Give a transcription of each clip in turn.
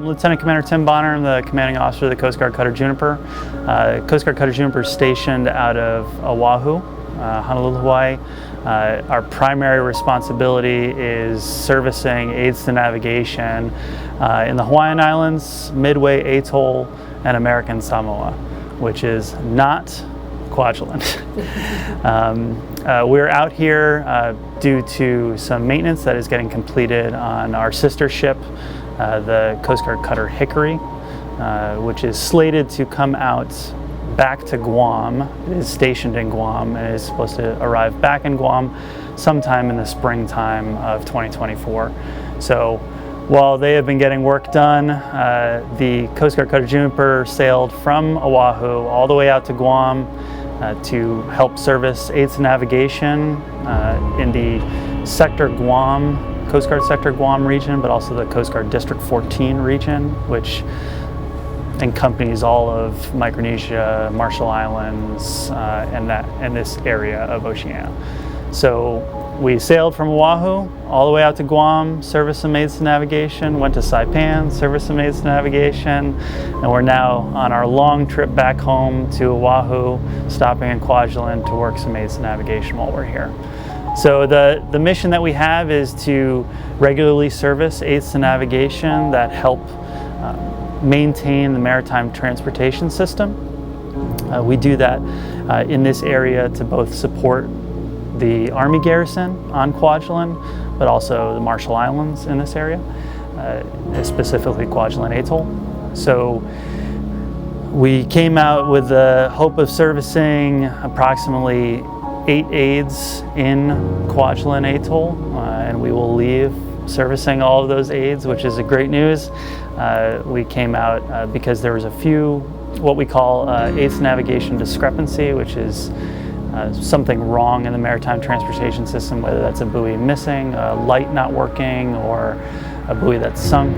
I'm Lieutenant Commander Tim Bonner. I'm the commanding officer of the Coast Guard Cutter Juniper. Coast Guard Cutter Juniper is stationed out of Oahu, Honolulu, Hawaii. Our primary responsibility is servicing aids to navigation in the Hawaiian Islands, Midway Atoll, and American Samoa, which is not Kwajalein. We're out here due to some maintenance that is getting completed on our sister ship, the Coast Guard Cutter Hickory, which is slated to come out back to Guam. It is stationed in Guam and is supposed to arrive back in Guam sometime in the springtime of 2024. So while they have been getting work done, the Coast Guard Cutter Juniper sailed from Oahu all the way out to Guam to help service aids to navigation in the Sector Guam, Coast Guard Sector Guam region, but also the Coast Guard District 14 region, which encompasses all of Micronesia, Marshall Islands, and this area of Oceania. So we sailed from Oahu all the way out to Guam, serviced some aids to navigation, went to Saipan, serviced some aids to navigation, and we're now on our long trip back home to Oahu, stopping in Kwajalein to work some aids to navigation while we're here. So the mission that we have is to regularly service aids to navigation that help maintain the maritime transportation system. We do that in this area to both support the Army garrison on Kwajalein, but also the Marshall Islands in this area, specifically Kwajalein Atoll. So we came out with the hope of servicing approximately 8 aids in Kwajalein Atoll, and we will leave servicing all of those aids, which is a great news. We came out because there was a few what we call aids to navigation discrepancy, which is something wrong in the maritime transportation system, whether that's a buoy missing, a light not working, or a buoy that's sunk.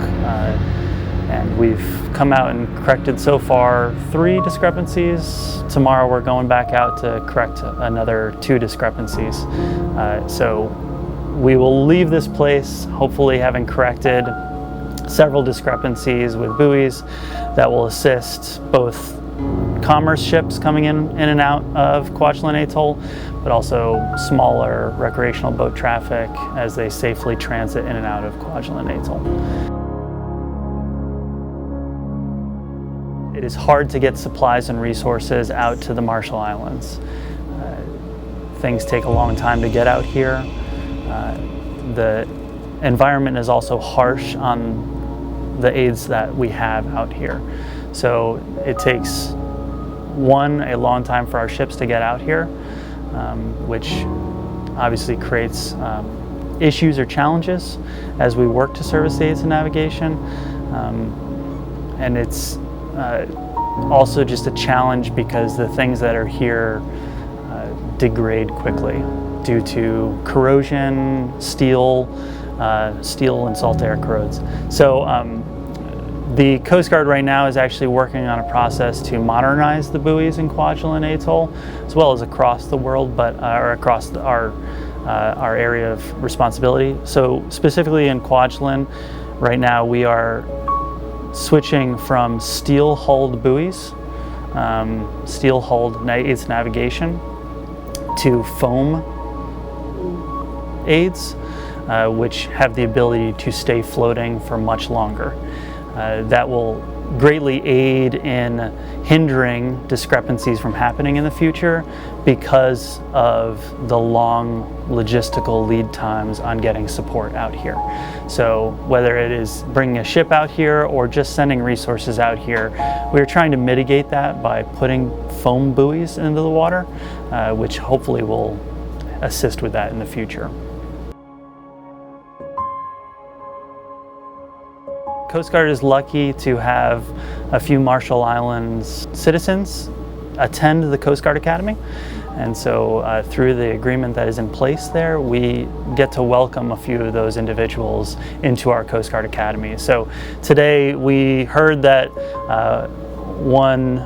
And we've come out and corrected so far 3 discrepancies. Tomorrow we're going back out to correct another 2 discrepancies. So we will leave this place hopefully having corrected several discrepancies with buoys that will assist both commerce ships coming in and out of Kwajalein Atoll, but also smaller recreational boat traffic as they safely transit in and out of Kwajalein Atoll. It is hard to get supplies and resources out to the Marshall Islands. Things take a long time to get out here. The environment is also harsh on the aids that we have out here. So it takes, one, a long time for our ships to get out here, which obviously creates issues or challenges as we work to service aids and navigation. And it's also just a challenge because the things that are here degrade quickly due to corrosion, steel and salt air corrodes. So the Coast Guard right now is actually working on a process to modernize the buoys in Kwajalein Atoll, as well as across the world, but or across our area of responsibility. So specifically in Kwajalein, right now we are switching from steel-hulled buoys, steel-hulled aids navigation, to foam aids, which have the ability to stay floating for much longer. That will greatly aid in hindering discrepancies from happening in the future because of the long logistical lead times on getting support out here. So whether it is bringing a ship out here or just sending resources out here, we're trying to mitigate that by putting foam buoys into the water, which hopefully will assist with that in the future. Coast Guard is lucky to have a few Marshall Islands citizens attend the Coast Guard Academy. And so through the agreement that is in place there, we get to welcome a few of those individuals into our Coast Guard Academy. So today we heard that one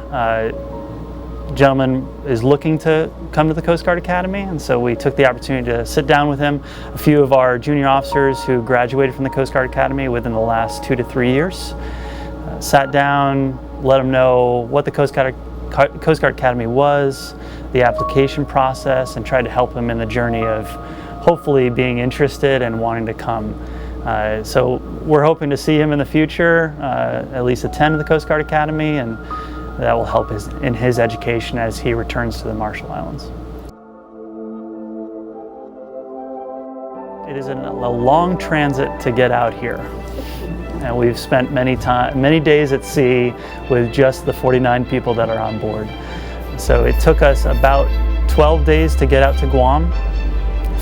gentleman is looking to come to the Coast Guard Academy, and so we took the opportunity to sit down with him. A few of our junior officers who graduated from the Coast Guard Academy within the last 2 to 3 years sat down, let them know what the Coast Guard Academy was, the application process, and tried to help them in the journey of hopefully being interested and wanting to come. So we're hoping to see him in the future, at least attend the Coast Guard Academy, and that will help in his education as he returns to the Marshall Islands. It is a long transit to get out here, and we've spent many days at sea with just the 49 people that are on board. So it took us about 12 days to get out to Guam,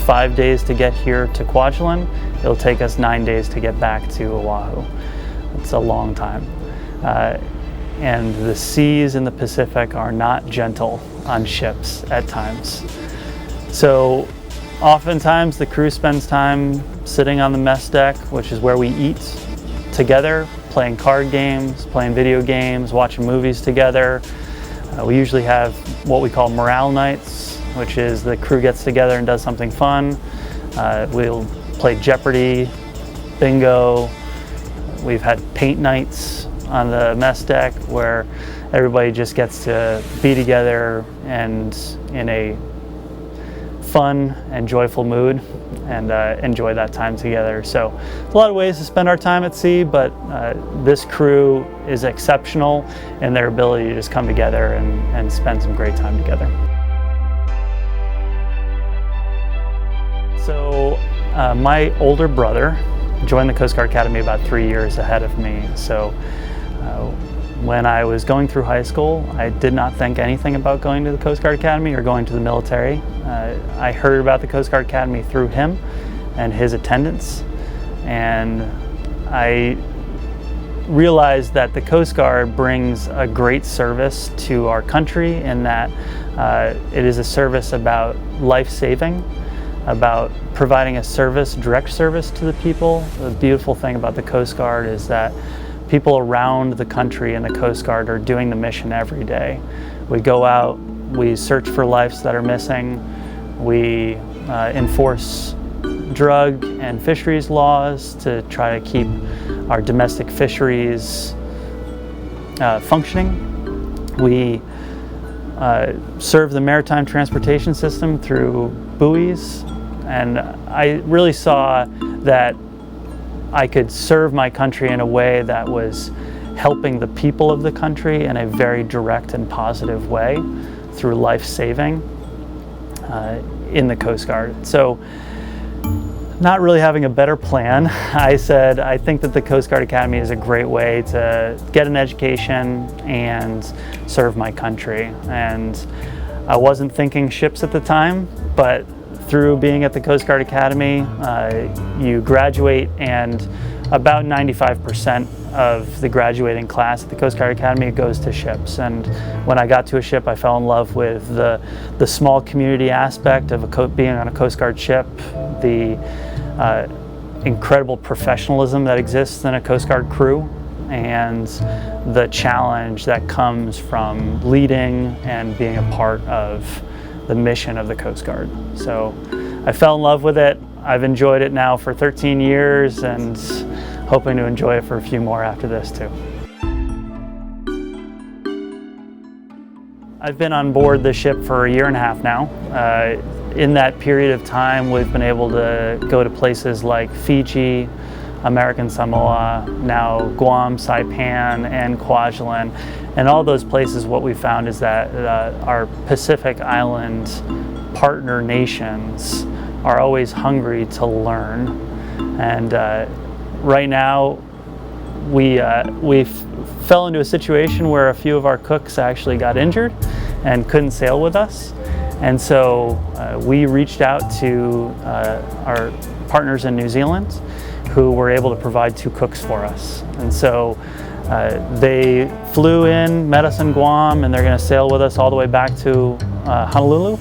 5 days to get here to Kwajalein. It'll take us 9 days to get back to Oahu. It's a long time. And the seas in the Pacific are not gentle on ships at times. So oftentimes the crew spends time sitting on the mess deck, which is where we eat together, playing card games, playing video games, watching movies together. We usually have what we call morale nights, which is the crew gets together and does something fun. We'll play Jeopardy, bingo. We've had paint nights on the mess deck where everybody just gets to be together and in a fun and joyful mood and enjoy that time together. So there's a lot of ways to spend our time at sea, but this crew is exceptional in their ability to just come together and spend some great time together. So my older brother joined the Coast Guard Academy about 3 years ahead of me. So when I was going through high school, I did not think anything about going to the Coast Guard Academy or going to the military. I heard about the Coast Guard Academy through him and his attendance, and I realized that the Coast Guard brings a great service to our country in that it is a service about life-saving, about providing a service, direct service to the people. The beautiful thing about the Coast Guard is that people around the country and the Coast Guard are doing the mission every day. We go out, we search for lives that are missing, we enforce drug and fisheries laws to try to keep our domestic fisheries functioning. We serve the maritime transportation system through buoys, and I really saw that I could serve my country in a way that was helping the people of the country in a very direct and positive way through life saving in the Coast Guard. So Not really having a better plan, I said, I think that the Coast Guard Academy is a great way to get an education and serve my country. And I wasn't thinking ships at the time, but through being at the Coast Guard Academy, you graduate, and about 95% of the graduating class at the Coast Guard Academy goes to ships. And when I got to a ship, I fell in love with the small community aspect of being on a Coast Guard ship, the incredible professionalism that exists in a Coast Guard crew, and the challenge that comes from leading and being a part of the mission of the Coast Guard. So I fell in love with it. I've enjoyed it now for 13 years and hoping to enjoy it for a few more after this too. I've been on board the ship for a year and a half now. In that period of time, we've been able to go to places like Fiji, American Samoa, now Guam, Saipan, and Kwajalein. And all those places, what we found is that our Pacific Island partner nations are always hungry to learn. And right now, we fell into a situation where a few of our cooks actually got injured and couldn't sail with us. And so we reached out to our partners in New Zealand, who were able to provide 2 cooks for us. And so they flew in, met us in Guam, and they're going to sail with us all the way back to Honolulu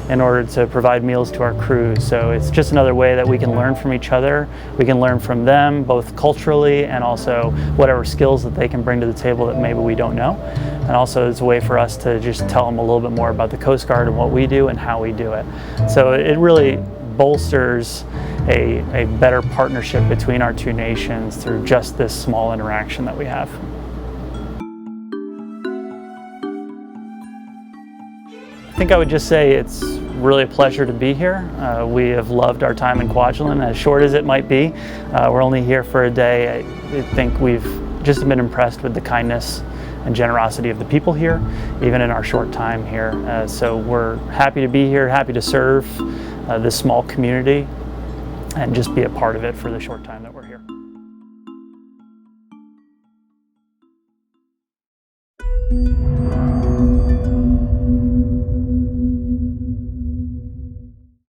in order to provide meals to our crews. So it's just another way that we can learn from each other. We can learn from them, both culturally and also whatever skills that they can bring to the table that maybe we don't know. And also it's a way for us to just tell them a little bit more about the Coast Guard and what we do and how we do it. So it really bolsters a better partnership between our 2 nations through just this small interaction that we have. I think I would just say it's really a pleasure to be here. We have loved our time in Kwajalein, as short as it might be. We're only here for a day. I think we've just been impressed with the kindness and generosity of the people here, even in our short time here. So we're happy to be here, happy to serve this small community and just be a part of it for the short time that we're here.